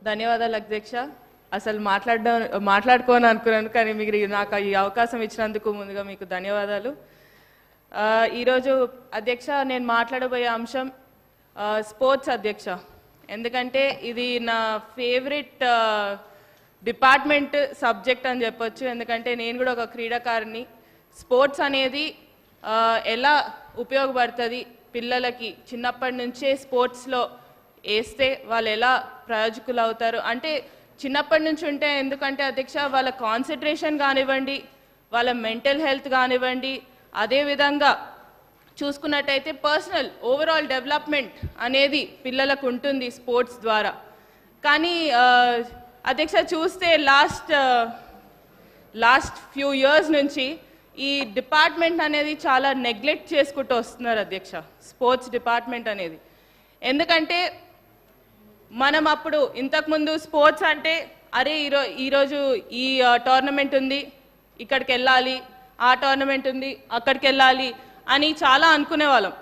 ధన్యవాదాలు అధ్యక్ష. అసలు మాట్లాడుకోని అనుకున్నాను, కానీ మీరు నాకు ఈ అవకాశం ఇచ్చినందుకు ముందుగా మీకు ధన్యవాదాలు. ఈరోజు అధ్యక్ష నేను మాట్లాడబోయే అంశం స్పోర్ట్స్ అధ్యక్ష. ఎందుకంటే ఇది నా ఫేవరెట్ డిపార్ట్మెంట్ సబ్జెక్ట్ అని చెప్పొచ్చు. ఎందుకంటే నేను కూడా ఒక క్రీడాకారిని. స్పోర్ట్స్ అనేది ఎలా ఉపయోగపడుతుంది పిల్లలకి, చిన్నప్పటి నుంచే స్పోర్ట్స్లో వేస్తే వాళ్ళు ఎలా ప్రయోజకులు అవుతారు అంటే చిన్నప్పటి నుంచి ఉంటే, ఎందుకంటే అధ్యక్ష వాళ్ళ కాన్సన్ట్రేషన్ కానివ్వండి, వాళ్ళ మెంటల్ హెల్త్ కానివ్వండి, అదేవిధంగా చూసుకున్నట్టయితే పర్సనల్ ఓవరాల్ డెవలప్మెంట్ అనేది పిల్లలకు ఉంటుంది స్పోర్ట్స్ ద్వారా. కానీ అధ్యక్ష చూస్తే లాస్ట్ ఫ్యూ ఇయర్స్ నుంచి ఈ డిపార్ట్మెంట్ అనేది చాలా నెగ్లెక్ట్ చేసుకుంటూ వస్తున్నారు అధ్యక్ష, స్పోర్ట్స్ డిపార్ట్మెంట్ అనేది. ఎందుకంటే మనం అప్పుడు ఇంతకుముందు స్పోర్ట్స్ అంటే అరే ఈరోజు ఈ టోర్నమెంట్ ఉంది ఇక్కడికి వెళ్ళాలి, ఆ టోర్నమెంట్ ఉంది అక్కడికి వెళ్ళాలి అని చాలా అనుకునేవాళ్ళం.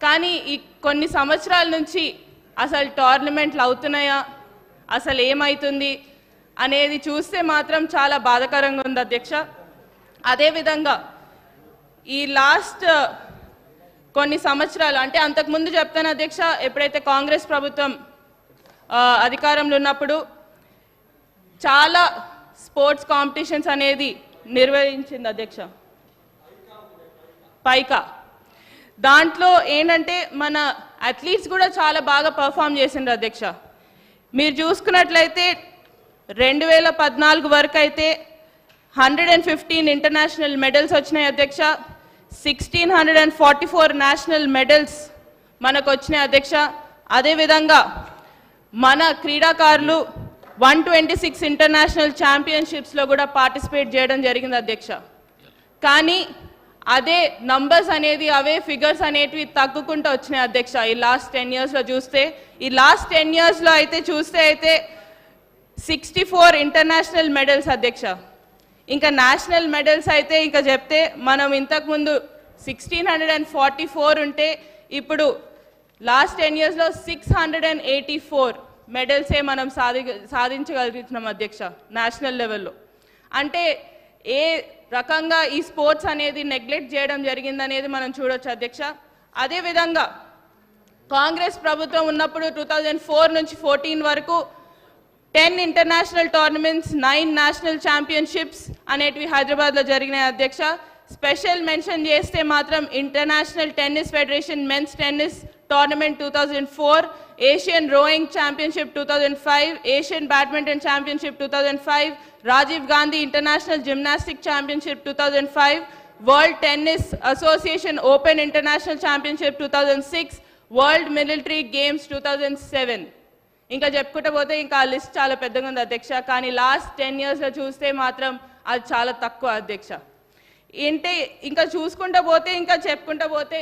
కానీ ఈ కొన్ని సంవత్సరాల నుంచి అసలు టోర్నమెంట్లు అవుతున్నాయా, అసలు ఏమవుతుంది అనేది చూస్తే మాత్రం చాలా బాధాకరంగా ఉంది అధ్యక్ష. అదేవిధంగా ఈ లాస్ట్ కొన్ని సంవత్సరాలు అంటే అంతకుముందు చెప్తాను అధ్యక్ష, ఎప్పుడైతే కాంగ్రెస్ ప్రభుత్వం అధికారంలో ఉన్నప్పుడు చాలా స్పోర్ట్స్ కాంపిటీషన్స్ అనేది నిర్వహించింది అధ్యక్ష. పైకా దాంట్లో ఏంటంటే మన అథ్లీట్స్ కూడా చాలా బాగా పర్ఫామ్ చేసిండ్రు అధ్యక్ష. మీరు చూసుకున్నట్లయితే 2014 వరకు అయితే 115 ఇంటర్నేషనల్ మెడల్స్ వచ్చినాయి అధ్యక్ష. 1644 నేషనల్ మెడల్స్ మనకు వచ్చినాయి అధ్యక్ష. అదేవిధంగా మన క్రీడాకారులు 126 ఇంటర్నేషనల్ ఛాంపియన్షిప్స్లో కూడా పార్టిసిపేట్ చేయడం జరిగింది అధ్యక్ష. కానీ అదే నంబర్స్ అనేది అవే ఫిగర్స్ అనేటివి తగ్గుకుంటూ వచ్చినాయి అధ్యక్ష. ఈ లాస్ట్ 10 ఇయర్స్లో చూస్తే, ఈ లాస్ట్ 10 ఇయర్స్లో అయితే 64 ఇంటర్నేషనల్ మెడల్స్ అధ్యక్ష. ఇంకా నేషనల్ మెడల్స్ అయితే ఇంకా చెప్తే మనం ఇంతకుముందు 1644 ఉంటే ఇప్పుడు లాస్ట్ 10 ఇయర్స్లో 684 మెడల్సే మనం సాధించగలుగుతున్నాం అధ్యక్ష నేషనల్ లెవెల్లో. అంటే ఏ రకంగా ఈ స్పోర్ట్స్ అనేది నెగ్లెక్ట్ చేయడం జరిగిందనేది మనం చూడొచ్చు అధ్యక్ష. అదేవిధంగా కాంగ్రెస్ ప్రభుత్వం ఉన్నప్పుడు 2004 నుంచి 14 వరకు 10 ఇంటర్నేషనల్ టోర్నమెంట్స్, 9 నేషనల్ ఛాంపియన్షిప్స్ అనేటివి హైదరాబాద్లో జరిగినాయి అధ్యక్ష. స్పెషల్ మెన్షన్ చేస్తే మాత్రం international tennis federation men's tennis tournament 2004, Asian rowing championship 2005, Asian badminton championship 2005, Rajiv Gandhi international gymnastic championship 2005, world tennis association open international championship 2006, world military games 2007. ఇంకా చెప్పుకుంటూ పోతే ఇంకా ఆ లిస్ట్ చాలా పెద్దగా ఉంది అధ్యక్ష. కానీ లాస్ట్ 10 ఇయర్స్లో చూస్తే మాత్రం అది చాలా తక్కువ అధ్యక్ష. ఏంటి ఇంకా చూసుకుంటూ పోతే, ఇంకా చెప్పుకుంటూ పోతే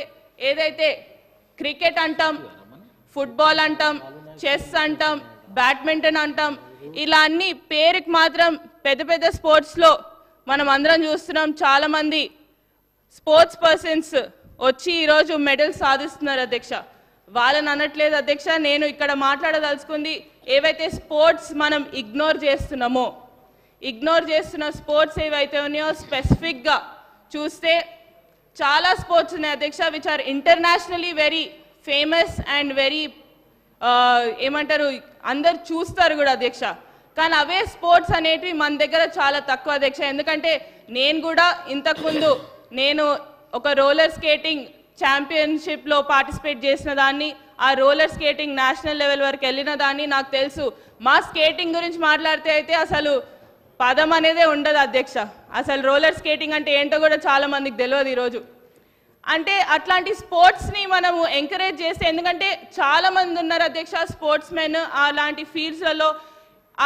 ఏదైతే క్రికెట్ అంటాం, ఫుట్బాల్ అంటాం, చెస్ అంటాం, బ్యాడ్మింటన్ అంటాం, ఇలా అన్ని పేరుకి మాత్రం పెద్ద పెద్ద స్పోర్ట్స్లో మనం అందరం చూస్తున్నాం. చాలామంది స్పోర్ట్స్ పర్సన్స్ వచ్చి ఈరోజు మెడల్స్ సాధిస్తున్నారు అధ్యక్ష. వాళ్ళని అనట్లేదు అధ్యక్ష. నేను ఇక్కడ మాట్లాడదలుచుకుంది ఏవైతే స్పోర్ట్స్ మనం ఇగ్నోర్ చేస్తున్న స్పోర్ట్స్ ఏవైతే ఉన్నాయో స్పెసిఫిక్గా చూస్తే చాలా స్పోర్ట్స్ ఉన్నాయి అధ్యక్ష, which are internationally very famous and very ఏమంటారు అందరు చూస్తారు కూడా అధ్యక్ష. కానీ అవే స్పోర్ట్స్ అనేటివి మన దగ్గర చాలా తక్కువ అధ్యక్ష. ఎందుకంటే నేను కూడా ఇంతకుముందు ఒక రోలర్ స్కేటింగ్ ఛాంపియన్షిప్లో పార్టిసిపేట్ చేసిన దాన్ని, ఆ రోలర్ స్కేటింగ్ నేషనల్ లెవెల్ వరకు వెళ్ళిన దాన్ని. నాకు తెలుసు మా స్కేటింగ్ గురించి మాట్లాడితే అయితే అసలు పదం అనేదే ఉండదు అధ్యక్ష. అసలు రోలర్ స్కేటింగ్ అంటే ఏంటో కూడా చాలా మందికి తెలియదు ఈరోజు. అంటే అట్లాంటి స్పోర్ట్స్ని మనము ఎంకరేజ్ చేస్తే, ఎందుకంటే చాలామంది ఉన్నారు అధ్యక్ష స్పోర్ట్స్ మెన్ అలాంటి ఫీల్డ్స్లలో,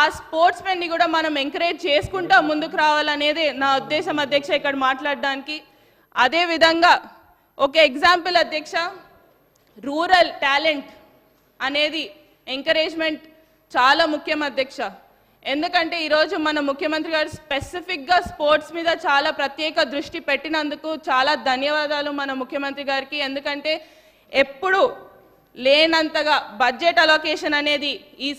ఆ స్పోర్ట్స్ మెన్ని కూడా మనం ఎంకరేజ్ చేసుకుంటూ ముందుకు రావాలనేది నా ఉద్దేశం అధ్యక్ష ఇక్కడ మాట్లాడడానికి. అదేవిధంగా ఒక ఎగ్జాంపుల్ అధ్యక్ష, రూరల్ టాలెంట్ అనేది ఎంకరేజ్మెంట్ చాలా ముఖ్యం అధ్యక్ష. ఎందుకంటే ఈరోజు మన ముఖ్యమంత్రి గారు స్పెసిఫిక్గా స్పోర్ట్స్ మీద చాలా ప్రత్యేక దృష్టి పెట్టినందుకు చాలా ధన్యవాదాలు మన ముఖ్యమంత్రి గారికి. ఎందుకంటే ఎప్పుడు లేనంతగా బడ్జెట్ అలొకేషన్ అనేది ఈ